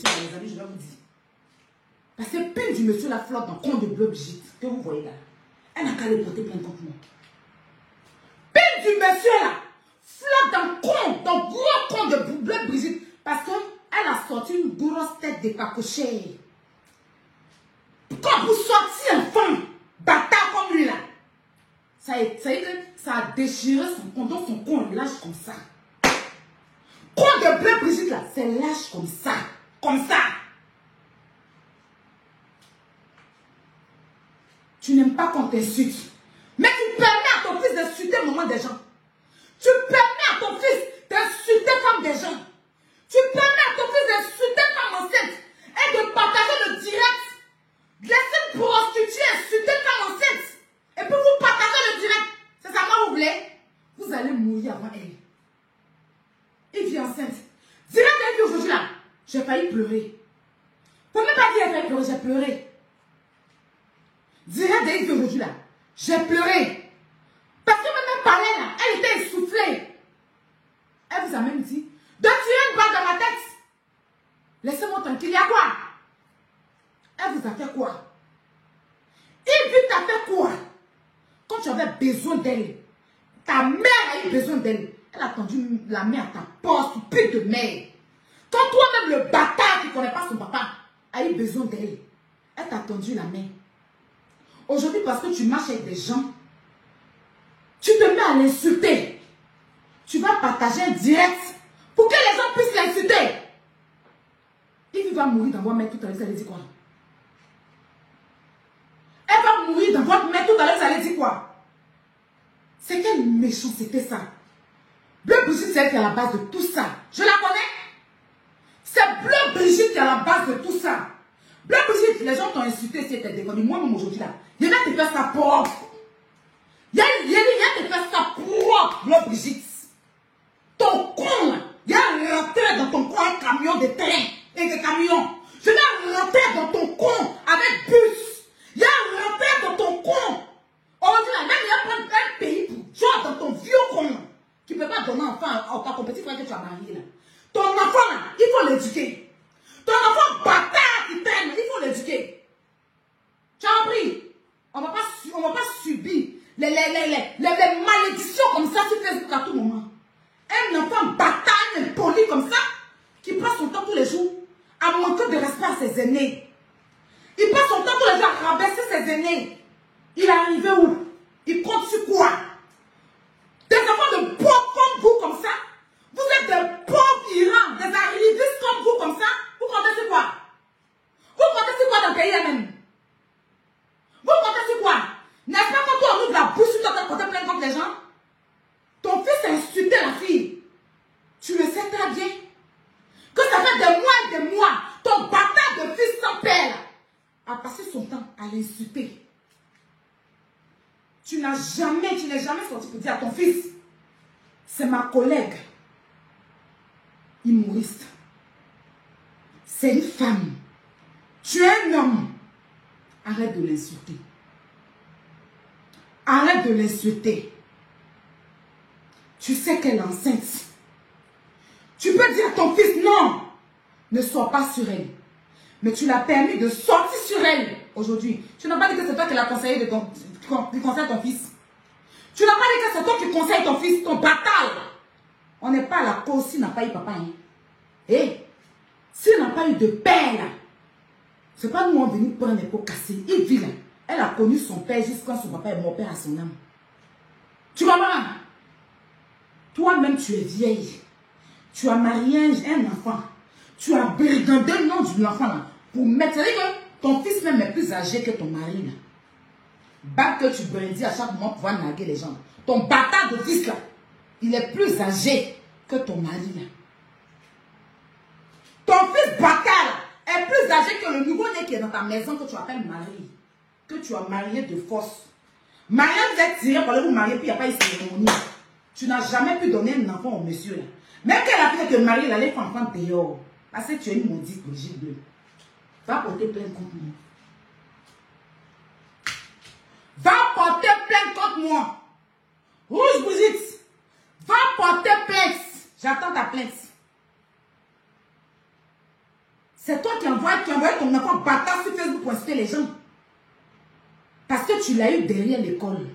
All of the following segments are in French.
monsieur, les amis, je vais vous dire. Parce que pile du monsieur la flotte dans le compte de Bleu Brigitte, que vous voyez là, elle n'a qu'à aller porter plainte contre moi. Pile du monsieur là, flotte dans le compte, dans le gros compte de Bleu Brigitte, parce qu'elle a sorti une grosse tête de pacochée. Quand vous sortiez un femme, bâtard comme lui là, ça a déchiré son compte, donc son compte lâche comme ça. Compte de Bleu Brigitte là, c'est lâche comme ça. Comme ça. Tu n'aimes pas qu'on t'insulte. Mais tu permets à ton fils d'insulter le moment des gens. Tu permets à ton fils d'insulter comme des gens. Tu permets à ton fils d'insulter femme enceinte et de partager le direct. Laissez une prostituée insulter femme enceinte. Et puis vous partagez le direct. C'est ça que vous voulez? Vous allez mourir avant elle. Il vit enceinte. Direct avec lui aujourd'hui là. J'ai failli pleurer. Vous ne pouvez pas dire j'ai failli pleurer, j'ai pleuré. Direct avec lui aujourd'hui là. J'ai pleuré. Parce que même elle parlait là, elle était essoufflée. Elle vous a même dit de tirer une balle dans ma tête. Laissez-moi tranquille. Il y a quoi? Elle vous a fait quoi? Il t'a fait quoi? Quand tu avais besoin d'elle, ta mère a eu besoin d'elle. Elle a tendu la main à ta porte, pute de mère. Quand toi-même, le bâtard qui ne connaît pas son papa, a eu besoin d'elle, elle t'a tendu la main. Aujourd'hui, parce que tu marches avec des gens, tu te mets à l'insulter. Tu vas partager un direct pour que les gens puissent l'insulter. Il va mourir dans votre mère tout à l'heure, vous allez dire quoi? Elle va mourir dans votre mère tout à l'heure, vous allez dire quoi? C'est quelle méchanceté ça? Bleu Brigitte, c'est elle qui est à la base de tout ça. Je la connais. C'est Bleu Brigitte qui est à la base de tout ça. Bleu Brigitte, les gens t'ont insulté si t'es déconné. Moi-même aujourd'hui là, il y a te faire ça propre. Il y a te faire ça propre, Bleu Brigitte. Ton con là, il y a rentré dans ton con un camion de train et de camions. Je vais rentrer dans ton con avec bus. Il y a rentré dans ton con. Aujourd'hui là, même il y a plein de pays pour genre dans ton vieux con. Tu ne peux pas donner un enfant à ton petit frère que tu as marié là. Ton enfant là, il faut l'éduquer. Ton enfant bâtard qui traîne, il faut l'éduquer. Tu as compris? On ne va pas subir les malédictions comme ça sur Facebook à tout moment. Un enfant bâtard, impoli comme ça, qui passe son temps tous les jours à manquer de respect à ses aînés. Il passe son temps tous les jours à rabaisser ses aînés. Il est arrivé où? Il compte sur quoi? Des enfants de pauvres comme vous, comme ça. Vous êtes des pauvres Irans, des arrivistes comme vous, comme ça. Vous comptez sur quoi? Vous comptez sur quoi dans le pays même? Vous comptez sur quoi? N'est-ce pas quand on ouvre la bouche, tu dois porter plainte contre les gens? Ton fils a insulté la fille. Tu le sais très bien. Que ça fait des mois et des mois, ton bâtard de fils sans père a passé son temps à l'insulter. Tu n'es jamais sorti pour dire à ton fils, c'est ma collègue, humoriste. C'est une femme. Tu es un homme. Arrête de l'insulter. Arrête de l'insulter. Tu sais qu'elle est enceinte. Tu peux dire à ton fils, non, ne sois pas sur elle. Mais tu l'as permis de sortir sur elle aujourd'hui. Tu n'as pas dit que c'est toi qui l'as conseillé qui conseille ton fils. Tu n'as pas dit que c'est toi qui conseille ton fils, ton bâtard. On n'est pas à la cause s'il n'a pas eu papa. Hein. Et s'il n'a pas eu de père, là, c'est pas nous on est venu prendre les pots cassés. Il vit là. Elle a connu son père jusqu'à son papa est mort, père à son âme. Tu comprends? Toi-même, tu es vieille. Tu as marié un enfant. Tu as brigandé le nom de l'enfant là. Pour mettre. C'est-à-dire que ton fils même est plus âgé que ton mari là. Bac que tu brindis à chaque moment pour pouvoir narguer les gens. Ton bâtard de fils là, il est plus âgé que ton mari là. Ton fils bâtard est plus âgé que le nouveau-né qui est dans ta maison que tu appelles mari. Que tu as marié de force. Mariage, vous êtes tiré pour aller vous marier, puis il n'y a pas eu cérémonie. Tu n'as jamais pu donner un enfant au monsieur là. Même qu'elle a fait te marier, elle allait faire enfant dehors. Parce que tu es une maudite Brigitte Bleu. Va porter plainte contre moi. Va porter plainte contre moi. Rouge Brigitte. Va porter plainte. J'attends ta plainte. C'est envoies ton enfant bâtard sur Facebook pour insulter les gens. Parce que tu l'as eu derrière l'école.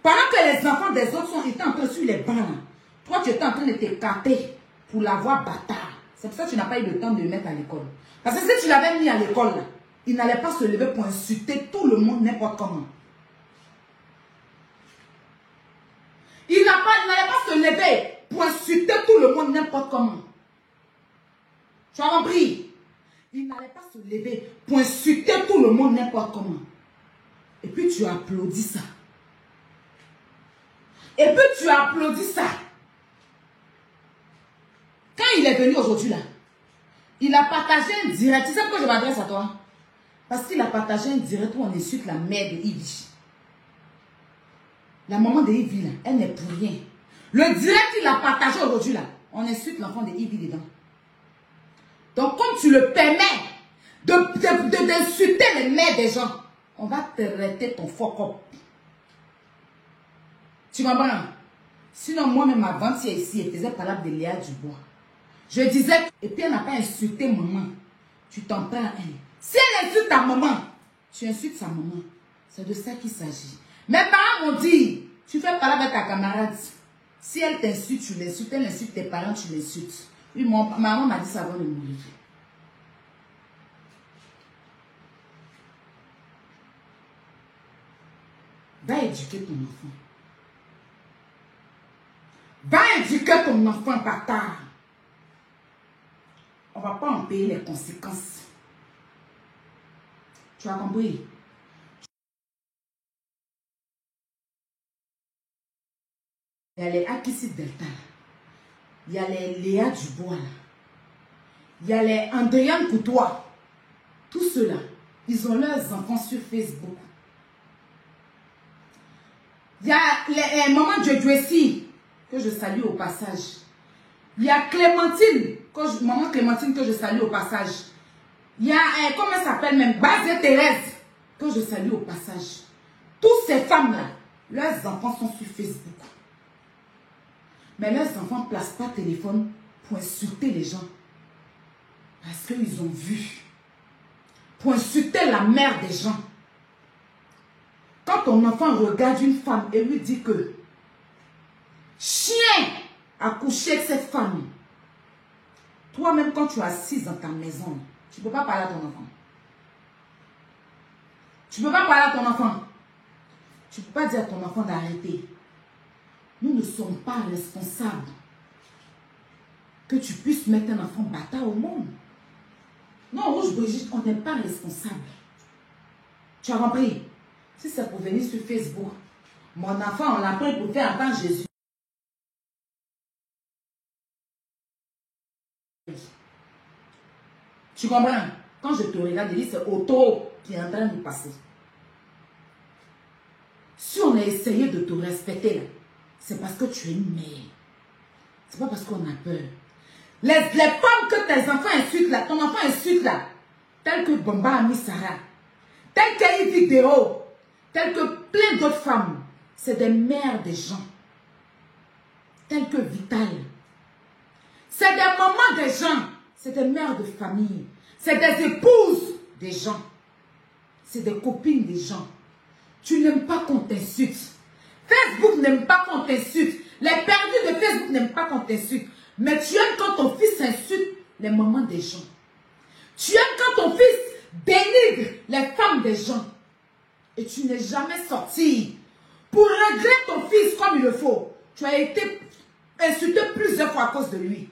Pendant que les enfants des autres étaient en train de suivre les bancs, toi tu étais en train de t'écarter pour l'avoir bâtard. C'est pour ça que tu n'as pas eu le temps de le mettre à l'école. Parce que si tu l'avais mis à l'école, il n'allait pas se lever pour insulter tout le monde n'importe comment. Il n'allait pas se lever pour insulter tout le monde n'importe comment. Tu as compris? Il n'allait pas se lever pour insulter tout le monde n'importe comment. Et puis tu applaudis ça. Et puis tu applaudis ça. Quand il est venu aujourd'hui là, il a partagé un direct. Tu sais pourquoi je m'adresse à toi? Parce qu'il a partagé un direct où on insulte la mère de Ivy. La maman de Ivy là, elle n'est pour rien. Le direct qu'il a partagé aujourd'hui là, on insulte l'enfant de Ivy dedans. Donc comme tu le permets d'insulter les mères des gens, on va te traiter ton fuck up. Tu comprends? Sinon moi-même avant-hier ici, elle faisait parler de Léa Dubois. Je disais, et puis elle n'a pas insulté maman. Tu t'en prends à elle. Si elle insulte ta maman, tu insultes sa maman. C'est de ça qu'il s'agit. Mes parents m'ont dit, tu fais parler avec ta camarade. Si elle t'insulte, tu l'insultes. Elle insulte tes parents, tu l'insultes. Oui, ma maman m'a dit ça avant de mourir. Va éduquer ton enfant. Va éduquer ton enfant, bâtard. On ne va pas en payer les conséquences. Tu as compris? Il y a les Akissi Delta. Il y a les Léa Dubois. Il y a les Andréane Coutois. Tous ceux-là, ils ont leurs enfants sur Facebook. Il y a les mamans de Joyce, que je salue au passage. Il y a Clémentine, maman Clémentine, que je salue au passage. Il y a, comment elle s'appelle même, Bazé Thérèse, que je salue au passage. Toutes ces femmes-là, leurs enfants sont sur Facebook. Mais leurs enfants ne placent pas téléphone pour insulter les gens. Parce qu'ils ont vu. Pour insulter la mère des gens. Quand ton enfant regarde une femme et lui dit que chien a couché avec cette femme, toi-même quand tu es assise dans ta maison, tu ne peux pas parler à ton enfant. Tu ne peux pas parler à ton enfant. Tu ne peux pas dire à ton enfant d'arrêter. Nous ne sommes pas responsables que tu puisses mettre un enfant bâtard au monde. Non, Rouge Brigitte, on n'est pas responsable. Tu as compris? Si c'est pour venir sur Facebook, mon enfant, on l'a pris pour faire entendre Jésus. Tu comprends? Quand je te regarde, je dis c'est Otto qui est en train de passer. Si on a essayé de te respecter, c'est parce que tu es une mère. C'est pas parce qu'on a peur. Les femmes que tes enfants insultent là, ton enfant insulte là, telles que Bomba Ami Sarah, telles que Yves Vidéo, telles que plein d'autres femmes, c'est des mères des gens. Telles que Vital. C'est des mamans des gens. C'est des mères de famille. C'est des épouses des gens. C'est des copines des gens. Tu n'aimes pas qu'on t'insulte. Facebook n'aime pas qu'on t'insulte. Les perdus de Facebook n'aiment pas qu'on t'insulte. Mais tu aimes quand ton fils insulte les mamans des gens. Tu aimes quand ton fils dénigre les femmes des gens. Et tu n'es jamais sorti pour régler ton fils comme il le faut. Tu as été insulté plusieurs fois à cause de lui.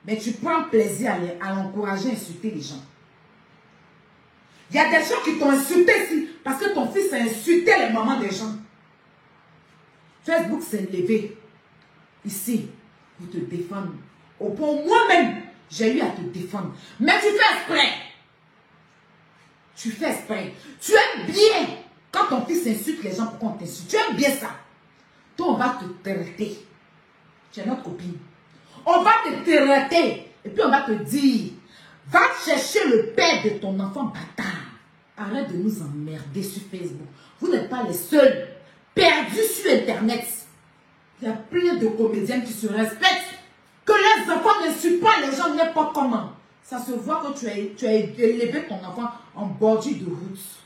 Mais tu prends plaisir à l'encourager à insulter les gens. Il y a des gens qui t'ont insulté ici parce que ton fils a insulté les mamans des gens. Facebook s'est levé ici pour te défendre. Au point où moi-même, j'ai eu à te défendre. Mais tu fais exprès. Tu fais exprès. Tu aimes bien quand ton fils insulte les gens pour qu'on t'insulte. Tu aimes bien ça. Toi, on va te traiter. Tu es notre copine. On va te traiter. Et puis on va te dire, va chercher le père de ton enfant bâtard. Arrête de nous emmerder sur Facebook. Vous n'êtes pas les seuls perdus sur Internet. Il y a plein de comédiennes qui se respectent. Que les enfants n'insultent pas les gens n'importe comment. Ça se voit que tu as élevé ton enfant en bordure de route.